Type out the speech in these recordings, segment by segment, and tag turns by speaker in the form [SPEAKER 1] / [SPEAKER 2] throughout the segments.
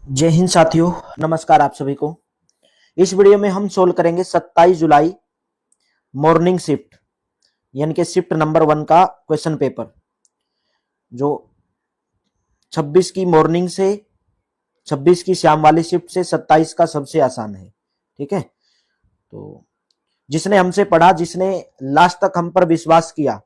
[SPEAKER 1] जय हिंद साथियों, नमस्कार आप सभी को। इस वीडियो में हम सोल्व करेंगे 27 जुलाई मॉर्निंग शिफ्ट यानी कि शिफ्ट नंबर 1 का क्वेश्चन पेपर, जो 26 की मॉर्निंग से 26 की शाम वाली शिफ्ट से 27 का सबसे आसान है। ठीक है, तो जिसने हमसे पढ़ा, जिसने लास्ट तक हम पर विश्वास किया,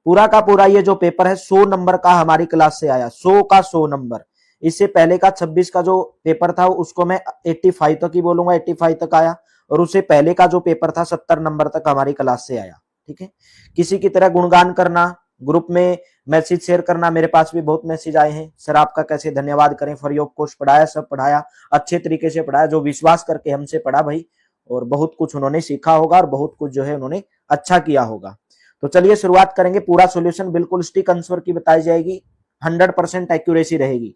[SPEAKER 1] पूरा का पूरा ये जो पेपर है 100 नंबर का हमारी क्लास से आया, 100 का 100 नंबर। इससे पहले का 26 का जो पेपर था उसको मैं 85 तक ही बोलूंगा, 85 तक आया। और उससे पहले का जो पेपर था 70 नंबर तक हमारी क्लास से आया। ठीक है, किसी की तरह गुणगान करना, ग्रुप में मैसेज शेयर करना, मेरे पास भी बहुत मैसेज आए हैं, सर आपका कैसे धन्यवाद करें, फ्री ऑफ कॉस्ट पढ़ाया, सब पढ़ाया, अच्छे तरीके से पढ़ाया। जो विश्वास करके हमसे पढ़ा भाई, और बहुत कुछ उन्होंने सीखा होगा और बहुत कुछ जो है उन्होंने अच्छा किया होगा। तो चलिए शुरुआत करेंगे। पूरा सॉल्यूशन बिल्कुल स्टिक आंसर की बताई जाएगी, 100% एक्यूरेसी रहेगी।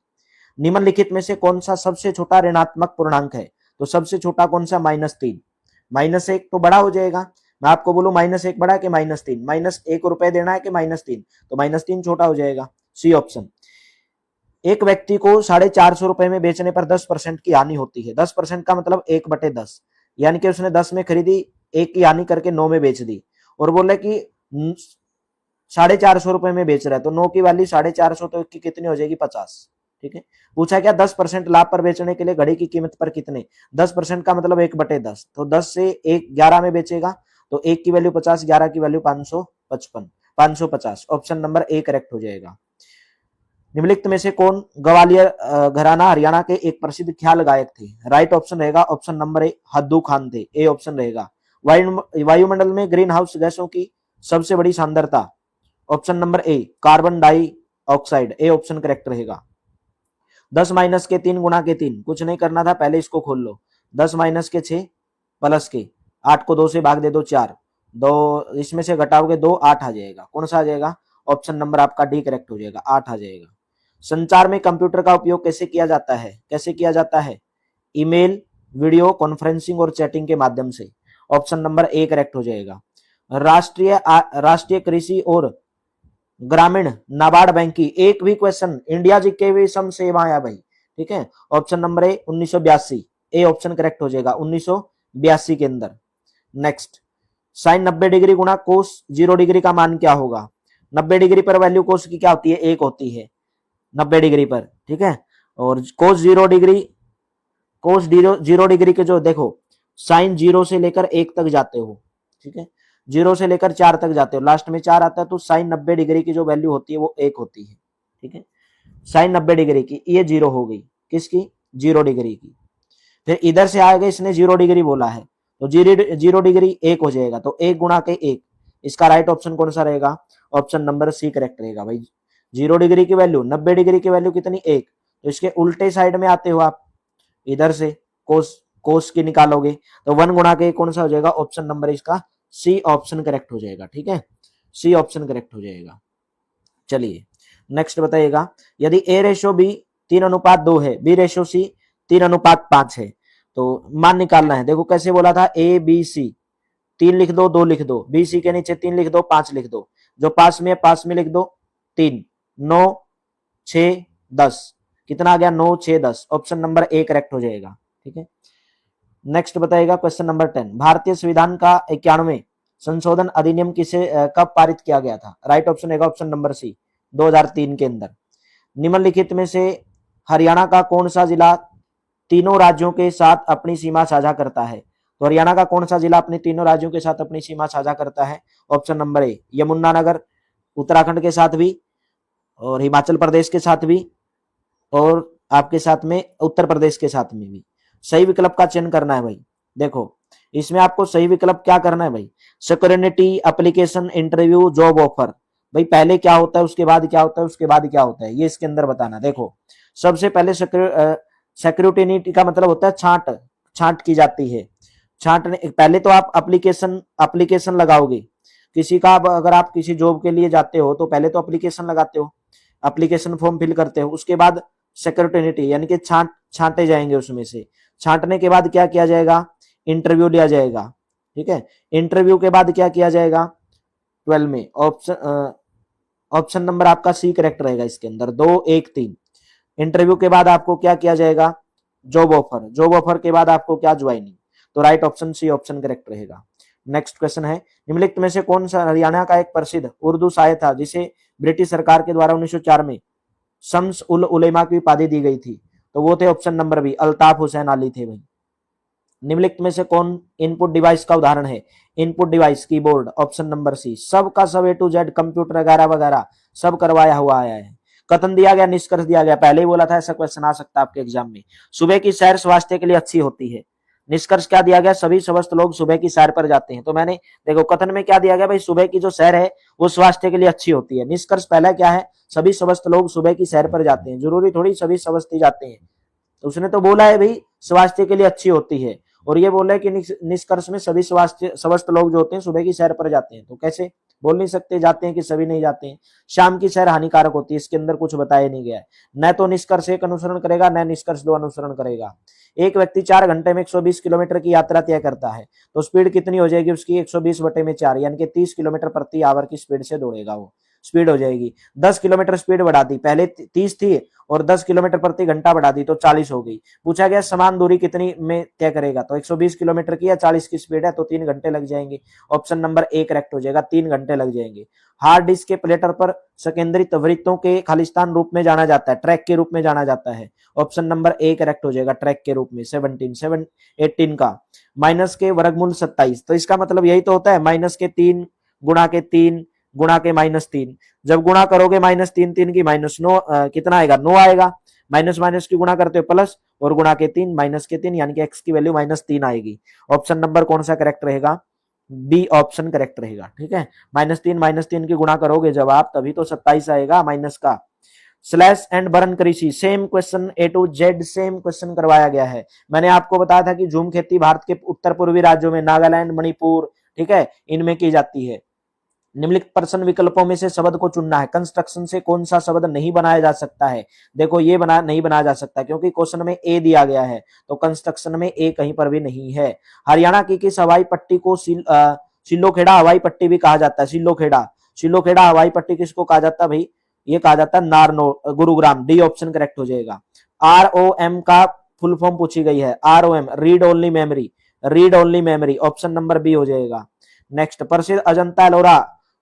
[SPEAKER 1] निम्नलिखित में से कौन सा सबसे छोटा ऋणात्मक पूर्णांक है? तो सबसे छोटा कौन सा? -3। -1 तो बड़ा हो जाएगा। मैं आपको बोलूं -1 बड़ा है कि -3? -1 रुपए देना है कि -3? तो -3 छोटा हो जाएगा। C option. एक व्यक्ति को 450 रुपए में बेचने पर 10% की हानि होती है। 10% का मतलब 1/10, यानी कि उसने 10 में खरीदी, 1 की हानि करके 9 में बेच दी, और बोले कि 450 रुपए में बेच रहा है, तो 9 की वैल्यू 450, तो 1 की कितनी हो जाएगी? 50। ठीक है, पूछा क्या 10% लाभ पर बेचने के लिए घड़ी की कीमत पर कितने? 10% का मतलब 1/10, तो 10 से 1 11 में बेचेगा, तो 1 की वैल्यू 50, 11 की value 555, 550। Option number A correct हो जाएगा। निम्नलिखित में से कौन ग्वालियर घराना हरियाणा के एक प्रसिद्ध ख्याल गायक थे? राइट ऑप्शन रहेगा ऑप्शन नंबर ए, हद्दू खान थे। ए ऑप्शन रहेगा। वायुमंडल में ग्रीन हाउस गैसों की सबसे बड़ी सांद्रता? ऑप्शन नंबर ए, कार्बन डाई ऑक्साइड। ए ऑप्शन करेक्ट रहेगा। 10 माइनस के 3 गुणा के 3, कुछ नहीं करना था, पहले इसको खोल लो। 10 माइनस के 6 प्लस के 8 को 2 से भाग दे दो 4, 2 इसमें से घटाओगे 2, 8 आ जाएगा। कौन सा आ जाएगा? ऑप्शन नंबर आपका डी करेक्ट हो जाएगा, 8 आ जाएगा। संचार में कंप्यूटर का उपयोग कैसे किया जाता है? कैसे किया जाता है? ईमेल, वीडियो कॉन्फ्रेंसिंग और चैटिंग के माध्यम से। ऑप्शन नंबर ए करेक्ट हो जाएगा। राष्ट्रीय कृषि और ग्रामीण नाबार्ड बैंक की एक भी क्वेश्चन इंडिया जी के भी सम सेम आया भाई। ठीक है, ऑप्शन नंबर ए 1982। ए ऑप्शन करेक्ट हो जाएगा 1982 के अंदर। नेक्स्ट, साइन 90 डिग्री गुणा कोस 0 डिग्री का मान क्या होगा? 90 डिग्री पर वैल्यू कोस की क्या होती है? 1 होती है 90 डिग्री पर। ठीक है, और कोस 0 डिग्री, कोस 0 डिग्री के जो देखो, साइन 0 से लेकर 1 तक जाते हो। ठीक है, 0 से लेकर 4 तक जाते हो, लास्ट में 4 आता है, तो साइन 90 डिग्री की जो वैल्यू होती है वो 1 होती है। ठीक है, साइन 90 डिग्री की ये 0 हो गई, किसकी? 0 डिग्री की। फिर इधर से आएगा, इसने 0 डिग्री बोला है, तो 0 डिग्री 1 हो जाएगा, तो 1 गुणा के 1। इसका राइट ऑप्शन कौन सा रहेगा? ऑप्शन नंबर सी करेक्ट रहेगा भाई। 0 डिग्री की वैल्यू, 90 डिग्री की वैल्यू कितनी? 1, तो इसके उल्टे साइड में आते हो आप, इधर से कोस कोस की निकालोगे, तो 1 गुणा के कौन सा हो जाएगा? ऑप्शन नंबर इसका सी ऑप्शन करेक्ट हो जाएगा। ठीक है, सी ऑप्शन करेक्ट हो जाएगा। चलिए नेक्स्ट बताइएगा, यदि A/B 3:2 है, B/C 3:5 है, तो मान निकालना है। देखो कैसे बोला था, ABC 3 लिख दो, 2 लिख दो, BC के नीचे 3 लिख दो, 5 लिख दो, जो पास में है पास में लिख दो 3, 9 6 10, कितना आ गया? 9 6 10। ऑप्शन नंबर ए करेक्ट हो जाएगा। ठीक है, नेक्स्ट बताइएगा क्वेश्चन नंबर 10, भारतीय संविधान का 91वें संशोधन अधिनियम किसे कब पारित किया गया था? राइट ऑप्शन रहेगा ऑप्शन नंबर सी, 2003 के अंदर। निम्नलिखित में से हरियाणा का कौन सा जिला तीनों राज्यों के साथ अपनी सीमा साझा करता है? तो हरियाणा का कौन सा जिला अपने तीनों राज्यों के साथ अपनी सीमा साझा करता है? ऑप्शन नंबर ए, यमुनानगर, उत्तराखंड के साथ भी, और हिमाचल प्रदेश के साथ भी, और आपके साथ में उत्तर प्रदेश के साथ में भी। सही विकल्प का चयन करना है भाई। देखो इसमें आपको सही विकल्प क्या करना है भाई? Security, application, interview, job offer. भाई पहले क्या होता है, उसके बाद क्या होता है, उसके बाद क्या होता है, ये इसके अंदर बताना। देखो सबसे पहले सिक्योरिटी का मतलब होता है छांट, छांट की जाती है। छांटने पहले तो आप एप्लीकेशन लगाओगे किसी का। अगर आप किसी जॉब के लिए जाते हो तो पहले तो एप्लीकेशन लगाते हो, एप्लीकेशन फॉर्म फिल करते हो, उसके बाद सिक्योरिटी यानी कि छांटे जाएंगे उसमें से। छांटने के बाद क्या किया जाएगा? इंटरव्यू लिया जाएगा। ठीक है, इंटरव्यू के बाद क्या किया जाएगा? 12 में ऑप्शन नंबर आपका सी करेक्ट रहेगा इसके अंदर, 2 1 3। इंटरव्यू के बाद आपको क्या किया जाएगा? जॉब ऑफर, जॉब ऑफर के बाद आपको क्या, ज्वाइनिंग। तो right option C option correct रहेगा। नेक्स्ट क्वेश्चन है, निम्नलिखित में से कौन सा हरियाणा का एक प्रसिद्ध उर्दू शायर था जिसे ब्रिटिश सरकार के द्वारा 1904 में शम्स उल उलेमा की उपाधि दी गई थी? तो वो थे option number B, Altaf Hussain Ali थे भाई। निम्नलिखित में से कौन इनपुट डिवाइस का उदाहरण है? Input device keyboard, option number C. सब का सब A to Z कंप्यूटर वगैरह वगैरह सब करवाया हुआ आया है। कथन दिया गया, निष्कर्ष दिया गया, पहले ही बोला था ऐसा क्वेश्चन आ सकता है आपके एग्जाम में। सुबह की सैर स्वास्थ्य के लिए अच्छी होती है। निष्कर्ष क्या दिया गया? सभी स्वस्थ लोग सुबह की सैर पर जाते हैं। तो मैंने देखो कथन में क्या दिया गया भाई, सुबह की जो सैर है वो स्वास्थ्य के लिए अच्छी होती है। निष्कर्ष पहला क्या है? सभी स्वस्थ लोग सुबह की सैर पर जाते हैं। जरूरी थोड़ी सभी स्वस्थ ही जाते हैं, तो उसने तो बोला है भाई स्वास्थ्य के लिए अच्छी होती है, और ये बोला है कि निष्कर्ष में सभी स्वास्थ्य स्वस्थ लोग जो होते हैं सुबह की सैर पर जाते हैं। तो कैसे बोल नहीं सकते जाते हैं कि सभी नहीं जाते हैं। शाम की सैर हानिकारक होती है, इसके अंदर कुछ बताया नहीं गया है। न तो निष्कर्ष एक अनुसरण करेगा, न निष्कर्ष दो अनुसरण करेगा। एक व्यक्ति 4 घंटे में 120 किलोमीटर की यात्रा तय करता है, तो स्पीड कितनी हो जाएगी उसकी? 120/4 यानी कि 30 किलोमीटर प्रति आवर की स्पीड से दौड़ेगा वो। स्पीड हो जाएगी 10 किलोमीटर स्पीड बढ़ा दी, पहले 30 थी और 10 किलोमीटर प्रति घंटा बढ़ा दी तो 40 हो गई। पूछा गया समान दूरी कितनी में तय करेगा? तो 120 किलोमीटर की या 40 की स्पीड है तो 3 घंटे लग जाएंगे। ऑप्शन नंबर ए करेक्ट हो जाएगा, 3 घंटे लग जाएंगे। हार्ड डिस्क के प्लेटर पर सेकेंडरी वृत्तों के खालिस्तान रूप में जाना जाता है, ट्रैक के रूप में जाना जाता है। ऑप्शन नंबर ए करेक्ट हो जाएगा, ट्रैक के रूप में। 18 का माइनस के वर्गमूल 27, तो इसका मतलब यही तो होता है माइनस के 3 गुणा के 3 गुणा के -3। जब गुणा करोगे -3 3 की -9 कितना आएगा? 9 आएगा। माइनस माइनस की गुणा करते हो प्लस, और गुणा के 3 माइनस के 3 यानी कि x की वैल्यू -3 आएगी। ऑप्शन नंबर कौन सा करेक्ट रहेगा? बी ऑप्शन करेक्ट रहेगा। ठीक है, -3 की गुणा करोगे जब आप, तभी तो 27 आएगा माइनस का। स्लैश एंड बर्न कृषि, same question A to Z same question करवाया गया है। मैंने आपको बताया था कि झूम खेती भारत के उत्तर पूर्वी राज्यों में, नागालैंड, मणिपुर, ठीक है, इनमें की जाती है। निम्नलिखित प्रश्न विकल्पों में से शब्द को चुनना है। कंस्ट्रक्शन से कौन सा शब्द नहीं बनाया जा सकता है? देखो ये नहीं बनाया जा सकता क्योंकि क्वेश्चन में ए दिया गया है, तो कंस्ट्रक्शन में ए कहीं पर भी नहीं है। हरियाणा की किस हवाई पट्टी को सिल्लोखेड़ा हवाई पट्टी भी कहा जाता है? सिल्लोखेड़ा हवाई पट्टी किसको कहा जाता है भाई? ये कहा जाता है Narnaul, Gurugram. D option correct हो जाएगा। ROM का फुल फॉर्म पूछी गई है, ROM read only memory, read only memory. Option number B हो जाएगा। नेक्स्ट, प्रसिद्ध अजंता एलोरा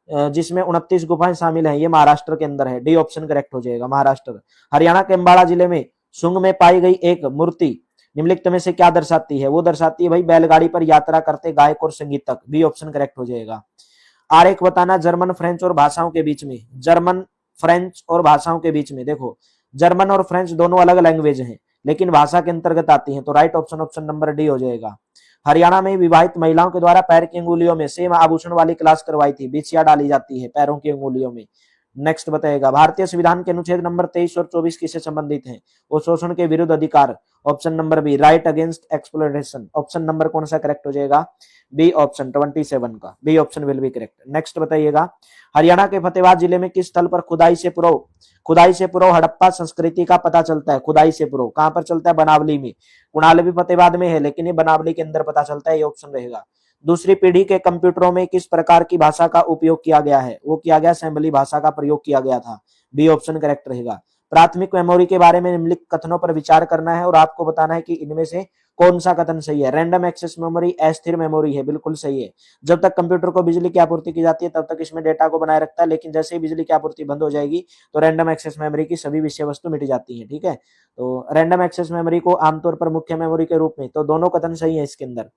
[SPEAKER 1] जिसमें 29 गुफाएं शामिल हैं, ये महाराष्ट्र के अंदर है। डी ऑप्शन करेक्ट हो जाएगा, महाराष्ट्र। हरियाणा के अम्बाड़ा जिले में सुंग में पाई गई एक मूर्ति निम्नलिखित में से क्या दर्शाती है? वो दर्शाती है भाई बैलगाड़ी पर यात्रा करते गायक और संगीतक। बी ऑप्शन करेक्ट हो जाएगा। आरेख बताना जर्मन, फ्रेंच और भाषाओं के बीच में। जर्मन, फ्रेंच और भाषाओं के बीच में, देखो जर्मन और फ्रेंच दोनों अलग लैंग्वेज हैं लेकिन भाषा के अंतर्गत आती हैं, तो right option option number D हो जाएगा। हरियाणा में विवाहित महिलाओं के द्वारा पैर की अंगुलियों में सेम आभूषण वाली क्लास करवाई थी, बिछिया डाली जाती है पैरों की अंगुलियों में। नेक्स्ट बताएगा, भारतीय संविधान के अनुच्छेद नंबर 23 और 24 किससे संबंधित हैं? वो शोषण के विरुद्ध अधिकार। Option number B, right against exploitation. Option number कौन सा करेक्ट हो जाएगा? बी ऑप्शन 27 का, B option will be correct. Next बताइएगा, हरियाणा के फतेहाबाद जिले में किस स्थल पर खुदाई से पूर्व हड़प्पा संस्कृति का पता चलता है? खुदाई से पूर्व कहां पर चलता है? बनावली में। कुणाल भी फतेहाबाद में है लेकिन ये बनावली के अंदर पता चलता है, ये ऑप्शन रहेगा। दूसरी पीढ़ी के कंप्यूटरों में किस प्रकार की भाषा का उपयोग किया गया है? वो किया गया असेंबली भाषा का प्रयोग किया गया था। बी ऑप्शन करेक्ट रहेगा। प्राथमिक मेमोरी के बारे में निम्नलिखित कथनों पर विचार करना है और आपको बताना है कि इनमें से कौन सा कथन सही है। रैंडम एक्सेस मेमोरी अस्थिर मेमोरी है, बिल्कुल सही है। जब तक कंप्यूटर को बिजली की आपूर्ति की जाती है तब तक इसमें डेटा को बनाए रखता है, लेकिन जैसे ही बिजली की आपूर्ति बंद हो जाएगी तो रैंडम एक्सेस मेमोरी की सभी विषय वस्तु मिट जाती है। ठीक है, तो रैंडम एक्सेस मेमोरी को आमतौर पर मुख्य मेमोरी के रूप में, तो दोनों कथन सही है इसके अंदर।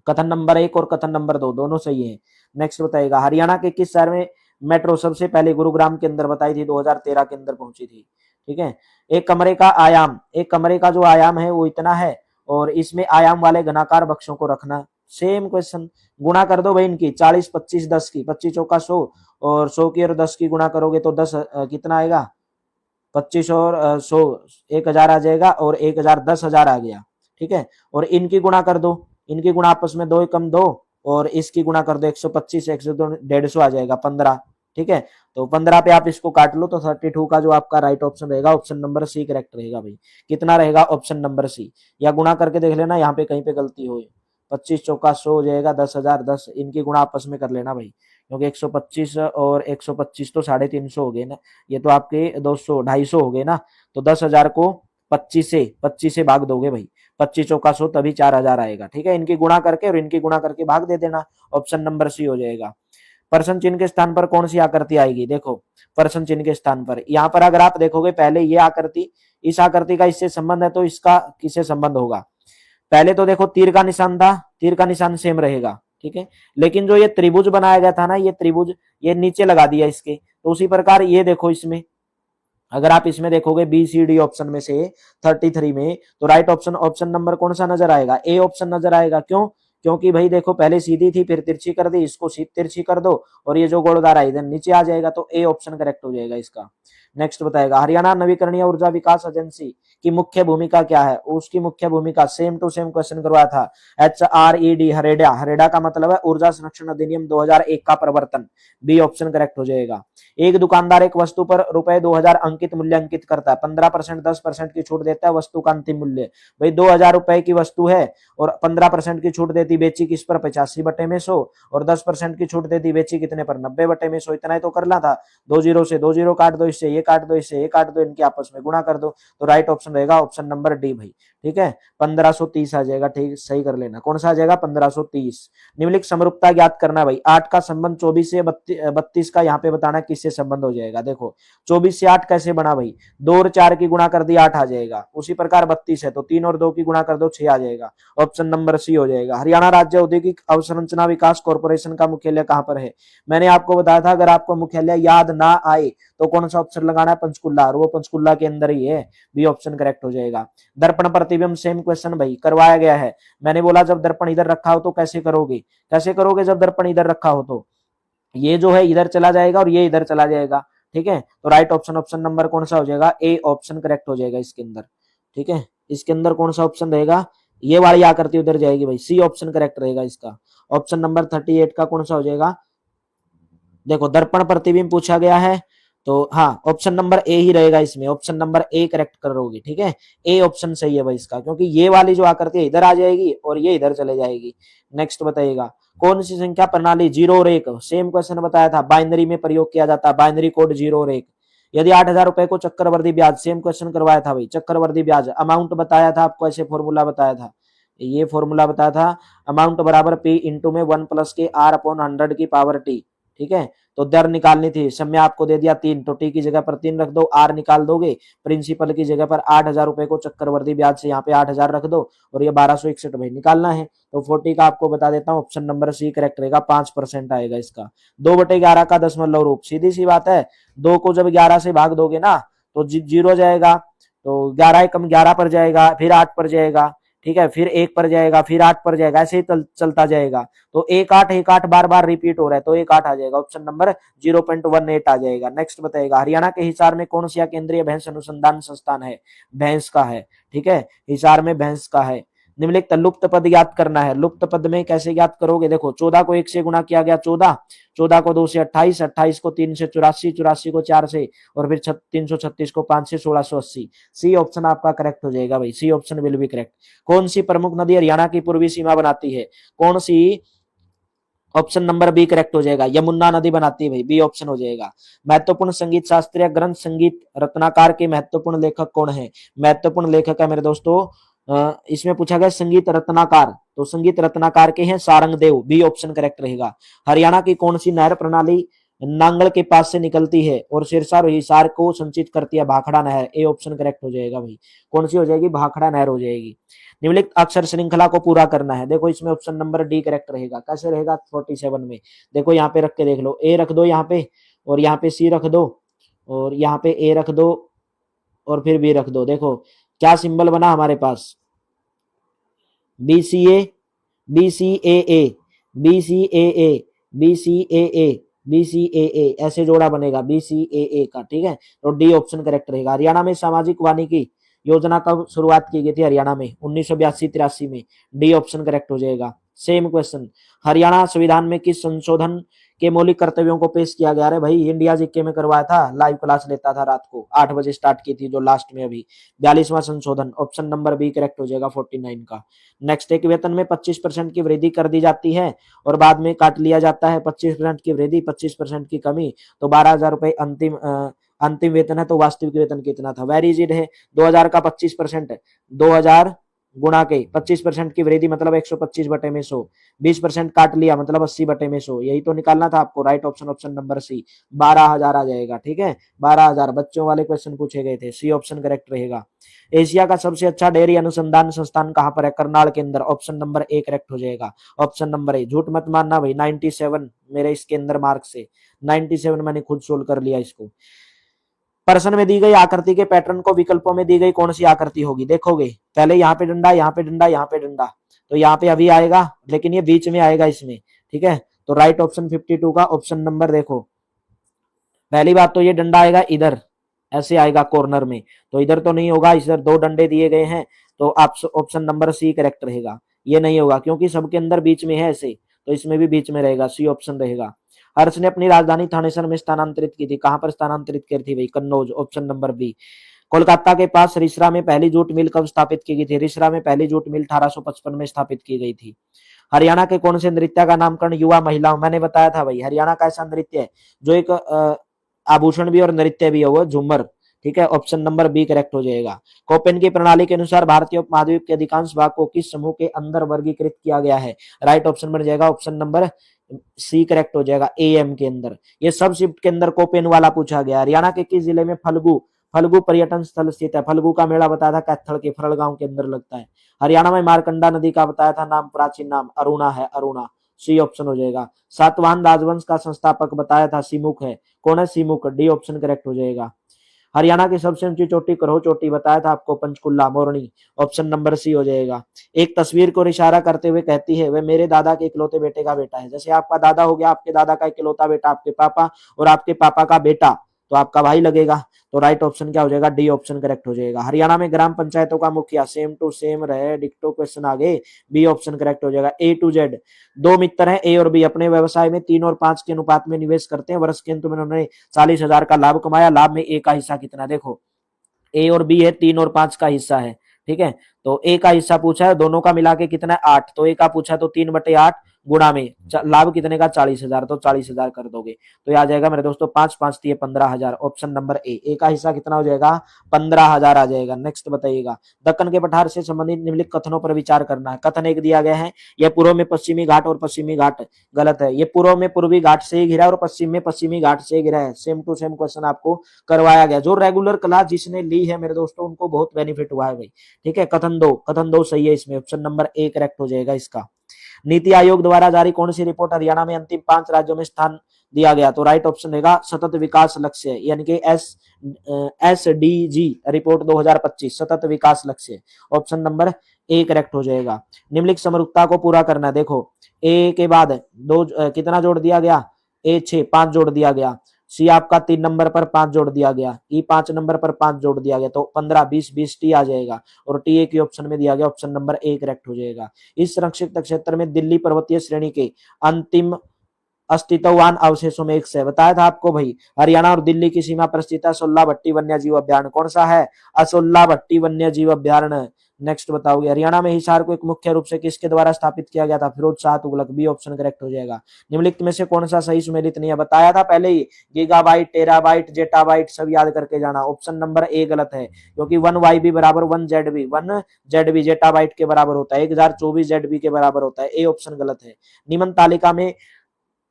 [SPEAKER 1] कथन नंबर 1 और कथन नंबर 2 दोनों सही है। नेक्स्ट बताएगा, हरियाणा के किस शहर में मेट्रो सबसे पहले? गुरुग्राम के अंदर बताई थी, 2013 के अंदर पहुंची थी। ठीक है, एक कमरे का जो आयाम है वो इतना है और इसमें आयाम वाले घनाकार बक्सों को रखना। सेम क्वेश्चन, गुणा कर दो भाई इनकी, 40 25 10 की, 25 चौका 100 और 100 की और 10 की गुणा करोगे तो 10 कितना आएगा? 25 और 100 1000 आ जाएगा और 1000 10,000 आ गया। ठीक है, और इनकी गुणा कर दो, इनकी गुणा आपस में 2 एकम 2 और इसकी गुणा कर दो 125 102 150 आ जाएगा 15। ठीक है, तो 15 पे आप इसको काट लो तो 32 का जो आपका राइट ऑप्शन रहेगा ऑप्शन नंबर सी करेक्ट रहेगा भाई। कितना रहेगा? ऑप्शन नंबर सी, या गुणा करके देख लेना यहाँ पे कहीं पे गलती हो। 25 चौका 100 हो जाएगा 10,000 10, इनकी गुणा आपस में कर लेना भाई, क्योंकि 125 और 125 तो 350 हो गए ना, ये तो आपके 200 250 हो गए ना, तो 10,000 को 25 से भाग दोगे भाई, 25 चौका 100 तभी 4000 आएगा। ठीक है, इनकी गुणा करके और इनकी गुणा करके भाग दे देना, ऑप्शन नंबर सी हो जाएगा। प्रश्न चिन्ह के स्थान पर कौन सी आकृति आएगी? देखो प्रश्न चिन्ह के स्थान पर यहाँ पर अगर आप देखोगे पहले ये आकृति, इस आकृति का इससे संबंध है तो इसका किससे संबंध होगा? पहले तो देखो तीर का निशान था, तीर का निशान सेम रहेगा। ठीक है, लेकिन जो ये त्रिभुज बनाया गया था ना, ये त्रिभुज ये नीचे लगा दिया इसके, तो उसी प्रकार ये देखो इसमें अगर आप इसमें देखोगे बी सी डी ऑप्शन में से 33 में, तो राइट ऑप्शन ऑप्शन नंबर कौन सा नजर आएगा? ए ऑप्शन नजर आएगा। क्यों? क्योंकि भाई देखो पहले सीधी थी फिर तिरछी कर दी, इसको तिरछी कर दो और ये जो गोलदार है इधर नीचे आ जाएगा, तो ए ऑप्शन करेक्ट हो जाएगा इसका। नेक्स्ट बताएगा, हरियाणा नवीकरणीय ऊर्जा विकास एजेंसी की मुख्य भूमिका क्या है? उसकी मुख्य भूमिका सेम टू सेम क्वेश्चन करवाया था, HRED हरेडा, हरेडा का मतलब है ऊर्जा संरक्षण अधिनियम 2001 का प्रवर्तन, बी ऑप्शन करेक्ट हो जाएगा। एक दुकानदार एक वस्तु पर ₹2000 अंकित मूल्य अंकित करता है, 15% 10% की छूट देता है, वस्तु का अंतिम मूल्य भाई 2000 रुपए की वस्तु है और 15% की छूट देती, बेची किस पर? 85/100, और 10% की छूट देती, बेची कितने पर? 90/100। इतना ही तो करना था, 2 जीरो से 2 जीरो काट दो, इससे ये काट दो, इससे ये काट दो, इनके आपस में गुणा कर दो, तो राइट ऑप्शन रहेगा ऑप्शन नंबर डी भाई। ठीक है, 1530 आ जाएगा। ठीक, सही कर लेना, कौन सा आ जाएगा? 1530। निम्नलिखित समरूपता ज्ञात करना भाई, 8 का संबंध 24 से 32 का यहाँ पे बताना किससे संबंध हो जाएगा। देखो 24 से 8 कैसे बना भाई? 2 और 4 की गुणा कर दी 8 आ जाएगा, उसी प्रकार 32 है तो 3 और 2 की गुणा कर दो 6 आ जाएगा, ऑप्शन नंबर सी हो जाएगा। हरियाणा राज्य औद्योगिक अवसंरचना विकास कॉर्पोरेशन का मुख्यालय कहाँ पर है? मैंने आपको बताया था अगर आपको मुख्यालय याद ना आए तो कौन सा ऑप्शन लगाना है? पंचकुला, और वो पंचकुला के अंदर ही है, बी ऑप्शन करेक्ट हो जाएगा। दर्पण प्रतिबिंब सेम क्वेश्चन भाई करवाया गया है। मैंने बोला जब दर्पण इधर रखा हो तो कैसे करोगे? कैसे करोगे जब दर्पण इधर रखा हो? तो ये जो है इधर चला जाएगा और ये इधर चला जाएगा। ठीक है, तो राइट ऑप्शन ऑप्शन नंबर कौन सा हो जाएगा? ए ऑप्शन करेक्ट हो जाएगा इसके अंदर। ठीक है, इसके अंदर कौन सा ऑप्शन रहेगा? ये वाली आकृति उधर जाएगी भाई, सी ऑप्शन करेक्ट रहेगा इसका। ऑप्शन नंबर 38 का कौन सा हो जाएगा? देखो दर्पण प्रतिबिंब पूछा गया है तो हाँ ऑप्शन नंबर ए ही रहेगा इसमें, ऑप्शन नंबर ए करेक्ट करोगे। ठीक है, ए ऑप्शन सही है भाई इसका, क्योंकि ये वाली जो आकृति है इधर आ जाएगी और ये इधर चले जाएगी। नेक्स्ट बताइएगा, कौन सी संख्या प्रणाली 0 और 1 सेम क्वेश्चन बताया था, बाइनरी में प्रयोग किया जाता है, बाइनरी कोड 0 और 1। यदि 8000 रुपए को चक्रवर्ती ब्याज, सेम क्वेश्चन करवाया था भाई, चक्रवर्ती ब्याज अमाउंट बताया था आपको, ऐसे फॉर्मूला बताया था, ये फॉर्मूला बताया था, अमाउंट बराबर पी इंटू में 1 प्लस के आर अपॉन 100 की पावर टी। ठीक है, तो दर निकालनी थी, समय आपको दे दिया 3, तो टी की जगह पर 3 रख दो, आर निकाल दोगे, प्रिंसिपल की जगह पर 8000 रुपए को चक्रवर्ती ब्याज से यहाँ पे 8000 रख दो और ये 1261 भाई निकालना है, तो 40 का आपको बता देता हूँ ऑप्शन नंबर सी करेक्ट रहेगा, 5% आएगा इसका। 2/11 का दशमलव रूप, सीधी सी बात है, 2 को जब 11 से भाग दोगे ना तो 0 जाएगा, तो 11 कम 11 पर जाएगा, फिर 8 पर जाएगा, ठीक है, फिर 1 पर जाएगा, फिर 8 पर जाएगा, ऐसे ही चलता जाएगा, तो 1 8 बार बार रिपीट हो रहा है, तो 1 8 आ जाएगा, ऑप्शन नंबर 0.18 आ जाएगा। नेक्स्ट बताएगा, हरियाणा के हिसार में कौन सा केंद्रीय भैंस अनुसंधान संस्थान है? भैंस का है। ठीक है, हिसार में भैंस का है। निम्नलिखित लुप्त पद ज्ञात करना है, लुप्त पद में कैसे ज्ञात करोगे? देखो 14 को 1 से गुणा किया गया 14, 14 को 2 से 28, 28 को 3 से 84, 84 को 4 से, और फिर 336 को 5 से 1680। सी ऑप्शन आपका करेक्ट हो जाएगा भाई, C option will be correct. कौन सी प्रमुख नदी हरियाणा की पूर्वी सीमा बनाती है? कौन सी? ऑप्शन नंबर बी करेक्ट हो जाएगा, यमुना नदी बनाती है भाई, बी ऑप्शन हो जाएगा। महत्वपूर्ण संगीत शास्त्रीय ग्रंथ संगीत रत्नाकर के महत्वपूर्ण लेखक कौन है? महत्वपूर्ण लेखक है मेरे दोस्तों, इसमें पूछा गया संगीत रत्नाकर, तो संगीत रत्नाकर के हैं सारंगदेव, बी ऑप्शन करेक्ट रहेगा। हरियाणा की कौन सी नहर प्रणाली नांगल के पास से निकलती है और सिरसा और हिसार को संचित करती है? भाखड़ा नहर, ए ऑप्शन करेक्ट हो जाएगा भाई, कौन सी हो जाएगी? भाखड़ा नहर हो जाएगी। निम्नलिखित अक्षर श्रृंखला को पूरा करना है, देखो इसमें ऑप्शन नंबर डी करेक्ट रहेगा। कैसे रहेगा? 47 में, देखो यहाँ पे रख के देख लो, ए रख दो यहाँ पे, और यहाँ पे सी रख दो, और यहाँ पे ए रख दो, और फिर बी रख दो। देखो क्या सिंबल बना हमारे पास, बी सी ए, बी सी ए ए, बी सी ए ए, बी सी ए ए, बी सी ए ए, ऐसे जोड़ा बनेगा बी सी ए ए का। ठीक है, तो डी ऑप्शन करेक्ट रहेगा। हरियाणा में सामाजिक वानिकी योजना कब शुरुआत की गई थी? हरियाणा में 1982-83 में, डी ऑप्शन करेक्ट हो जाएगा। सेम क्वेश्चन, हरियाणा संविधान में किस संशोधन के मौलिक कर्तव्यों को पेश किया गया? अरे भाई इंडिया जीके में करवाया था, लाइव क्लास लेता था रात को 8 बजे स्टार्ट की थी जो लास्ट में अभी 42वां संशोधन, ऑप्शन नंबर बी करेक्ट हो जाएगा 49 का। नेक्स्ट, एक वेतन में 25% की वृद्धि कर दी जाती है और बाद में काट लिया जाता है 25% की वृद्धि 25% की कमी, तो 12,000 रुपए अंतिम अंतिम वेतन है तो वास्तविक वेतन कितना था। वेरी इजी है, 2000 का 25%, 2000 गुणा के 25% की वृद्धि मतलब 125 बटे में 100, 20% काट लिया मतलब 80 बटे में 100, यही तो निकालना था आपको। Right option option number C, 12,000 आ जाएगा। ठीक है, 12,000 बच्चों वाले क्वेश्चन पूछे गए थे, सी ऑप्शन करेक्ट रहेगा। एशिया का सबसे अच्छा डेयरी अनुसंधान संस्थान कहां पर है? करनाल के अंदर, ऑप्शन नंबर ए करेक्ट हो जाएगा। ऑप्शन नंबर ए, झूठ मत मानना भाई, 97 मेरे इसके अंदर मार्क्स से, 97 मैंने खुद सोल्व कर लिया इसको। प्रश्न में दी गई आकृति के पैटर्न को विकल्पों में दी गई कौन सी आकृति होगी? देखोगे पहले यहाँ पे डंडा, यहाँ पे डंडा, यहाँ पे डंडा, तो यहाँ पे अभी आएगा लेकिन ये बीच में आएगा इसमें। ठीक है, तो राइट ऑप्शन 52 का ऑप्शन नंबर देखो, पहली बात तो ये डंडा आएगा इधर, ऐसे आएगा कॉर्नर में, तो इधर तो नहीं होगा, इधर दो डंडे दिए गए हैं, तो ऑप्शन नंबर सी करेक्ट रहेगा। ये नहीं होगा क्योंकि सबके अंदर बीच में है ऐसे, तो इसमें भी बीच में रहेगा, सी ऑप्शन रहेगा। हर्ष ने अपनी राजधानी थानेसर में स्थानांतरित की थी, कहां पर स्थानांतरित की थी भाई? Kannauj, option number B. Kolkata के पास रिसरा में पहली जूट मिल कब स्थापित की गई थी? रिसरा में पहली जूट मिल 1855 में स्थापित की गई थी। हरियाणा के कौन से नृत्य का नामकरण युवा महिलाओं, मैंने बताया था भाई, हरियाणा का ऐसा नृत्य है जो एक आभूषण भी और नृत्य भी है, वो झूमर। ठीक है, ऑप्शन नंबर बी करेक्ट हो जाएगा। कोपेन की प्रणाली के अनुसार भारतीय उपमहाद्वीप के अधिकांश भाग को किस समूह के अंदर वर्गीकृत किया गया है? राइट ऑप्शन बन जाएगा ऑप्शन नंबर सी करेक्ट हो जाएगा, एएम के अंदर। ये सब शिफ्ट के अंदर कोपेन वाला पूछा गया। हरियाणा के किस जिले में फल्गु फल्गु पर्यटन स्थल स्थित है? फल्गु का मेला बताया था कैथल के फरल गांव के अंदर लगता है। हरियाणा में मारकंडा नदी का बताया था नाम, प्राचीन नाम अरुणा है, अरुणा, सी ऑप्शन हो जाएगा। सातवाहन राजवंश का संस्थापक बताया था सिमुक है, कौन है? सिमुक, डी ऑप्शन करेक्ट हो जाएगा। हरियाणा की सबसे ऊंची चोटी करो चोटी बताया था आपको, पंचकुला, मोरनी, ऑप्शन नंबर सी हो जाएगा। एक तस्वीर को इशारा करते हुए कहती है वह मेरे दादा के इकलौते बेटे का बेटा है। जैसे आपका दादा हो गया, आपके दादा का इकलौता बेटा आपके पापा, और आपके पापा का बेटा तो आपका भाई लगेगा, तो राइट ऑप्शन क्या हो जाएगा? डी ऑप्शन करेक्ट हो जाएगा। हरियाणा में ग्राम पंचायतों का मुखिया सेम टू सेम रहे, डिक्टो क्वेश्चन आगे, बी ऑप्शन करेक्ट हो जाएगा। ए टू जेड, दो मित्र हैं ए और बी, अपने व्यवसाय में 3 और 5 के अनुपात में निवेश करते हैं, वर्ष के अंत में उन्होंने 40,000 का लाभ कमाया, लाभ में ए का हिस्सा कितना? देखो ए और बी है, 3 और 5 का हिस्सा है। ठीक है, तो ए का हिस्सा पूछा है, दोनों का मिला के कितना है? 8, तो ए का पूछा तो 3/8 गुणा में लाभ कितने का? 40,000, तो 40,000 कर दोगे तो आ जाएगा मेरे दोस्तों 5 5 दिए 15,000, ऑप्शन नंबर ए का हिस्सा कितना हो जाएगा? 15,000 आ जाएगा। नेक्स्ट बताइएगा, दक्कन के पठार से संबंधित निम्नलिखित कथनों पर विचार करना है। कथन एक दिया गया है, यह पूर्व में पश्चिमी घाट और पश्चिमी घाट, गलत है, ये पूर्व में पूर्वी घाट से घिरा और पश्चिम में पश्चिमी घाट से घिरा है। सेम टू सेम क्वेश्चन आपको करवाया गया। जो रेगुलर क्लास जिसने ली है मेरे दोस्तों उनको बहुत बेनिफिट हुआ है भाई। ठीक है, कथन दो सही है इसमें, ऑप्शन नंबर ए करेक्ट हो जाएगा इसका। नीति आयोग द्वारा जारी कौन सी रिपोर्ट हरियाणा में अंतिम 5 राज्यों में स्थान दिया गया? तो राइट ऑप्शन रहेगा सतत विकास लक्ष्य, यानी कि SDG रिपोर्ट 2025, सतत विकास लक्ष्य, ऑप्शन नंबर ए करेक्ट हो जाएगा। निम्नलिखित समरूपता को पूरा करना, देखो ए के बाद दो कितना जोड़ दिया गया? ए 6, 5 जोड़ दिया गया। सी आपका 3 नंबर पर 5 जोड़ दिया गया, ई 5 नंबर पर 5 जोड़ दिया गया, तो 15 20 20 टी आ जाएगा, और टी ए की ऑप्शन में दिया गया, ऑप्शन नंबर ए करेक्ट हो जाएगा। इस संरक्षित क्षेत्र में दिल्ली पर्वतीय श्रेणी के अंतिम अस्तित्ववान अवशेषों में एक से बताया था आपको भाई। हरियाणा और दिल्ली की सीमा पर स्थित असोल्ला भट्टी वन्य जीव अभ्यारण्य कौन सा है? असोल्ला भट्टी वन्य जीव अभ्यारण्य। नेक्स्ट बताओगे, हरियाणा में हिसार को एक मुख्य रूप से किसके द्वारा स्थापित किया गया था? Firoz Shah Tughlaq, B option correct हो जाएगा। निम्नलिखित में से कौन सा सही सुमेलित नहीं है? बताया था पहले ही, गीगाबाइट, टेराबाइट, जेटाबाइट सब याद करके जाना। ऑप्शन नंबर ए गलत है, क्योंकि 1YB बराबर 1ZB, 1ZB जेटाबाइट के बराबर होता है, 1024 ZB के बराबर होता है, ए ऑप्शन गलत है। निम्न तालिका में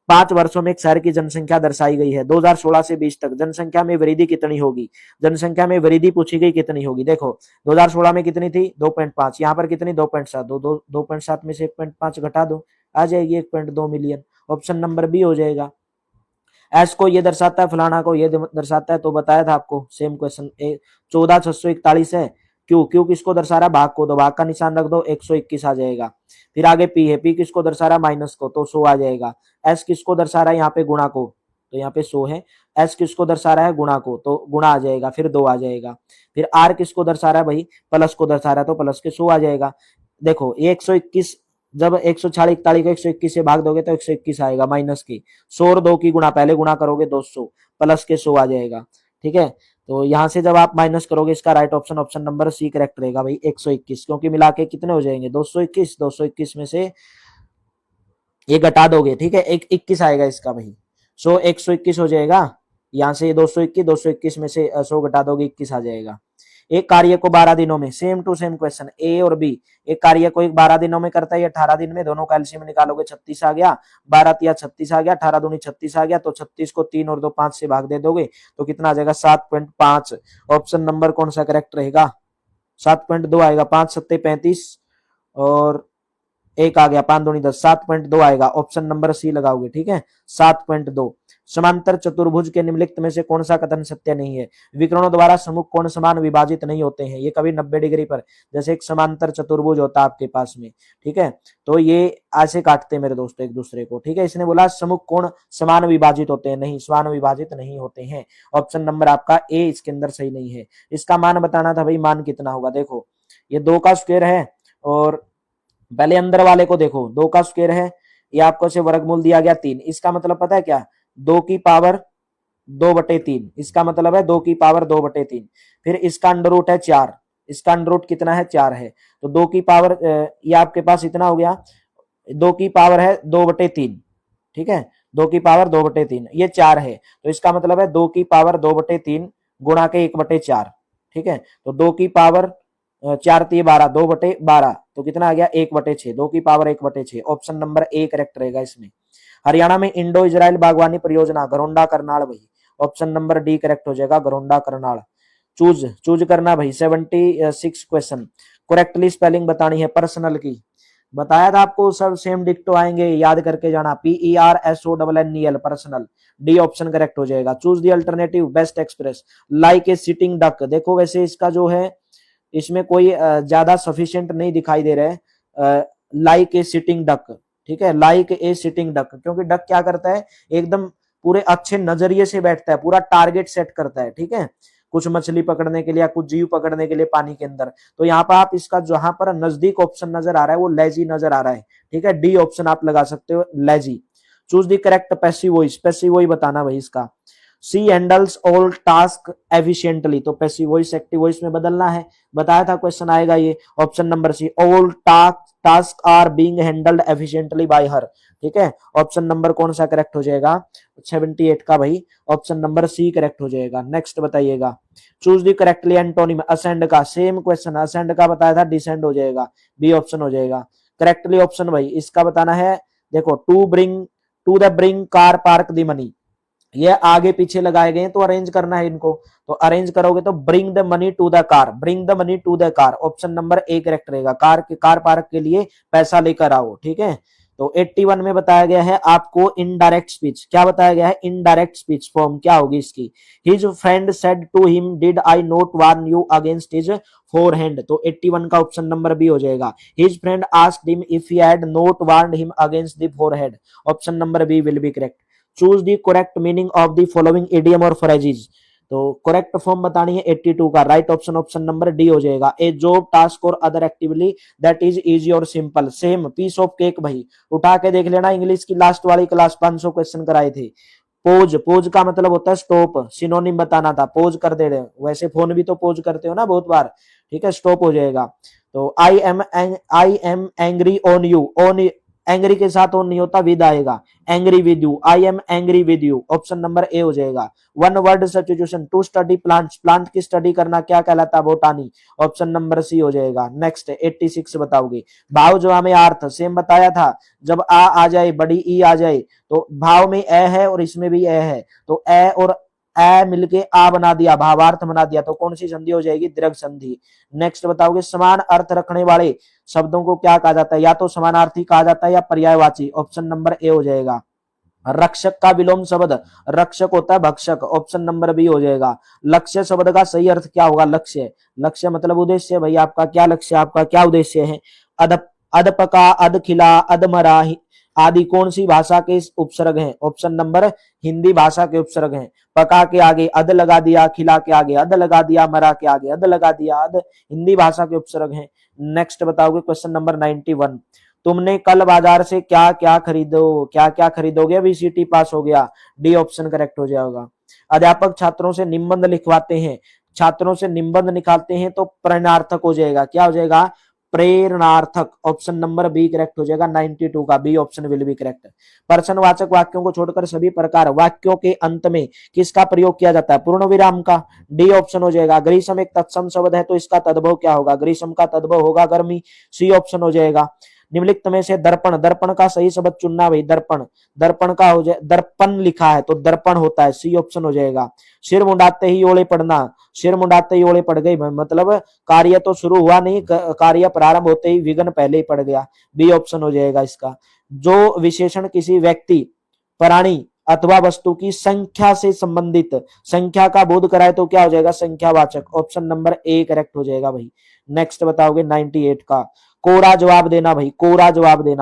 [SPEAKER 1] 5 वर्षों में एक शहर की जनसंख्या दर्शाई गई है। 2016 से 20 तक जनसंख्या में वृद्धि कितनी होगी? जनसंख्या में वृद्धि पूछी गई कितनी होगी? देखो 2016 में कितनी थी? 2.5, यहाँ पर कितनी? 2.7, 2.7 में से 1.5 घटा दो, आ जाएगी 1.2 मिलियन, ऑप्शन नंबर बी हो जाएगा। एस को ये दर्शाता है, फलाना को ये दर्शाता है, तो बताया था आपको सेम क्वेश्चन। 14,641 है। क्यू किसको दर्शा रहा है? भाग को, तो भाग का निशान रख दो, 121 आ जाएगा। फिर आगे पी है, पी किसको दर्शा रहा है? माइनस को, तो 100 आ जाएगा। एस किसको दर्शा रहा है? यहाँ पे गुणा को, तो यहाँ पे 100 है। एस किसको दर्शा रहा है? गुणा को, तो गुणा आ जाएगा, फिर 2 आ जाएगा। फिर आर किसको दर्शा रहा है भाई? प्लस को दर्शा रहा है, तो प्लस के 100 आ जाएगा। देखो ये 121, जब 146 को 121 से भाग दोगे तो 121 आएगा, माइनस की 100 और 2 की गुणा, पहले गुणा करोगे 200, प्लस के 100 आ जाएगा। ठीक है, तो यहां से जब आप माइनस करोगे, इसका right option option number C correct रहेगा भाई, 121, क्योंकि मिला के कितने हो जाएंगे? 221 में से ये घटा दोगे, ठीक है, 21 आएगा इसका भाई। 121 हो जाएगा, यहाँ से 221, 221 में से 100 घटा दोगे 21 आ जाएगा। एक कार्य को 12 दिनों में, सेम टू सेम क्वेश्चन, ए और बी, एक कार्य को 12 दिनों में करता है, 18 दिन में, दोनों का एलसीएम निकालोगे 36 आ गया, 12 तिया 36 आ गया, 18 दूनी 36 आ गया, तो 36 को 3 और 2 5 से भाग दे दोगे तो कितना आ जाएगा 7.5। ऑप्शन नंबर कौन सा करेक्ट रहेगा? 7.2 आएगा, 5 सत्ते 35 और एक आ गया, 5 दूनी 10, 7.2 आएगा, ऑप्शन नंबर सी लगाओगे। ठीक है, 7.2। समांतर चतुर्भुज के निम्नलिखित में से कौन सा कथन सत्य नहीं है? विकर्णों द्वारा सम्मुख कोण समान विभाजित नहीं होते हैं, ये कभी 90 डिग्री पर, जैसे एक समांतर चतुर्भुज होता है आपके पास में, ठीक है, तो ये ऐसे काटते हैं मेरे दोस्तों एक दूसरे को। ठीक है, इसने बोला सम्मुख कोण समान विभाजित होते हैं, नहीं, समान विभाजित नहीं होते हैं। ऑप्शन नंबर आपका ए इसके अंदर सही नहीं है। इसका मान बताना था भाई, मान कितना होगा? देखो ये 2 का स्क्वायर है, और पहले अंदर वाले को देखो, 2 का स्क्वायर है, ये आपको से वर्गमूल दिया गया 3, इसका मतलब पता है क्या? 2 की पावर 2/3, इसका मतलब है 2 की पावर 2/3। फिर इसका अंडर रूट है 4, इसका अंडर रूट कितना है? 4 है, तो 2 की पावर ये आपके पास इतना हो गया, 2 की पावर है 2/3, ठीक है, 2 की पावर 2/3, ये 4 है, तो इसका मतलब है 2 की पावर 2/3 गुणा के 1/4, ठीक है, तो 2 की पावर 4 3 12, 2/12, तो कितना आ गया 1/6, 2 की power 1/6। Option number A correct रहेगा इसमें। हरियाणा में इंडो इजराइल बागवानी परियोजना घरोंडा करनाल, भाई ऑप्शन नंबर डी करेक्ट हो जाएगा, घरोंडा करनाल। चूज करना भाई। 76 क्वेश्चन, करेक्टली स्पेलिंग बतानी है पर्सनल की, बताया था आपको, सब सेम डिक्टो आएंगे, याद करके जाना, PERSONNEL personal, D option correct हो जाएगा। Choose the alternative best express, like a sitting duck, देखो वैसे इसका जो है इसमें कोई ज्यादा सफिशिएंट नहीं दिखाई दे रहा है, लाइक ए सिटिंग डक, ठीक है, लाइक ए सिटिंग डक, क्योंकि डक क्या करता है, एकदम पूरे अच्छे नजरिए से बैठता है, पूरा टारगेट सेट करता है, ठीक है, कुछ मछली पकड़ने के लिए, कुछ जीव पकड़ने के लिए पानी के अंदर। तो यहाँ पर आप इसका जहां पर नजदीक ऑप्शन नजर आ रहा है वो लेजी नजर आ रहा है, ठीक है, डी ऑप्शन आप लगा सकते हो, lazy. Choose the correct passive voice, passive voice बताना भाई इसका। C handles all task efficiently, तो पैसिव वॉइस एक्टिव वॉइस में बदलना है, बताया था क्वेश्चन आएगा ये, option number C, all task are being handled efficiently by her, ठीक है, ऑप्शन नंबर कौन सा करेक्ट हो जाएगा? 78 का भाई, ऑप्शन नंबर सी करेक्ट हो जाएगा। नेक्स्ट बताइएगा। Choose the correctly antonym, ascend का, सेम क्वेश्चन, असेंड का बताया था, डिसेंड हो जाएगा, बी ऑप्शन हो जाएगा। करेक्टली ऑप्शन भाई इसका बताना है, देखो to the bring car park the money, ये आगे पीछे लगाए गए हैं, तो अरेंज करना है इनको, तो अरेंज करोगे तो bring the money to the car, bring the money to the car, option number A correct रहेगा, कार पार्क के लिए पैसा लेकर आओ, ठीक है। तो 81 में बताया गया है आपको इनडायरेक्ट स्पीच, क्या बताया गया है? इनडायरेक्ट स्पीच फॉर्म क्या होगी इसकी? His friend said to him did I not warn you against his forehand, तो 81 का ऑप्शन नंबर बी हो जाएगा। His friend asked him if he had not warned him against the forehead, option number B will be correct. Choose the correct meaning of the following idiom और phrases, तो correct form बतानी है 82 का, right option option number D हो जाएगा। A job task और other activity that is easy और simple, same piece of cake, भाई उठा के देख लेना, इंग्लिश की लास्ट वाली क्लास 500 क्वेश्चन कराए थे। पोज का मतलब होता है स्टॉप, सिनोनिम बताना था, पोज कर दे रहे, वैसे फोन भी तो पोज करते हो ना बहुत बार, ठीक है, स्टॉप हो जाएगा। तो I am angry on you, on angry के साथ ऑन नहीं होता, विद आएगा, angry with you, I am angry with you, option number A हो जाएगा। One word substitution, to study plants, plant की स्टडी करना क्या कहलाता है? बोटानी, ऑप्शन नंबर सी हो जाएगा। नेक्स्ट 86 बताओगे। भाव जवाब में अर्थ, सेम बताया था, जब आ जाए, बड़ी ई आ जाए, तो भाव में ए है और इसमें भी ए है, तो ए और ए मिलके आ बना दिया, भावार्थ बना दिया, तो कौन सी संधि हो जाएगी? दीर्घ संधि। नेक्स्ट बताओगे समान अर्थ रखने वाले शब्दों को क्या कहा जाता है? या तो समानार्थी कहा जाता है या पर्यायवाची, ऑप्शन नंबर ए हो जाएगा। रक्षक का विलोम शब्द, रक्षक होता है भक्षक, ऑप्शन नंबर बी हो जाएगा। लक्ष्य शब्द का सही अर्थ क्या होगा? लक्ष्य, लक्ष्य मतलब उद्देश्य, भाई आपका क्या लक्ष्य, आपका क्या उद्देश्य है? अध पका, अध खिला, अधमरा आदि कौन सी भाषा के उपसर्ग हैं? ऑप्शन नंबर हिंदी भाषा के उपसर्ग हैं। पका के आगे अध लगा दिया, खिला के आगे अध लगा दिया, मरा के आगे अध लगा दिया, अध हिंदी भाषा के उपसर्ग हैं। नेक्स्ट बताओगे क्वेश्चन नंबर 91, तुमने कल बाजार से क्या क्या खरीदोगे? अभी सीटी पास हो गया, डी ऑप्शन करेक्ट हो जाएगा। अध्यापक छात्रों से निबंध लिखवाते हैं, छात्रों से निबंध निकालते हैं, तो प्रश्नार्थक हो जाएगा, क्या हो जाएगा? प्रेरणार्थक, ऑप्शन नंबर बी करेक्ट हो जाएगा 92 का, B option will be correct. प्रश्नवाचक वाक्यों को छोड़कर सभी प्रकार वाक्यों के अंत में किसका प्रयोग किया जाता है? पूर्ण विराम का, डी ऑप्शन हो जाएगा। ग्रीष्म एक तत्सम शब्द है तो इसका तद्भव क्या होगा? ग्रीष्म का तद्भव होगा गर्मी, सी ऑप्शन हो जाएगा। निम्नलिखित में से दर्पण, दर्पण का सही शब्द चुनना भाई, दर्पण, दर्पण का हो जाए, दर्पण लिखा है तो दर्पण होता है, सी ऑप्शन हो जाएगा। सिर मुंडाते ही ओले पड़ना, सिर मुंडाते ही ओले पड़ गई, मतलब कार्य तो शुरू हुआ नहीं, कार्य प्रारंभ होते ही विघ्न पहले ही पड़ गया, बी ऑप्शन हो जाएगा इसका। जो विशेषण किसी व्यक्ति, प्राणी अथवा वस्तु की संख्या से संबंधित संख्या का बोध कराए तो क्या हो जाएगा? संख्यावाचक, ऑप्शन नंबर ए करेक्ट हो जाएगा भाई। नेक्स्ट बताओगे 98 का, कोरा जवाब देना भाई, कोरा जवाब देना।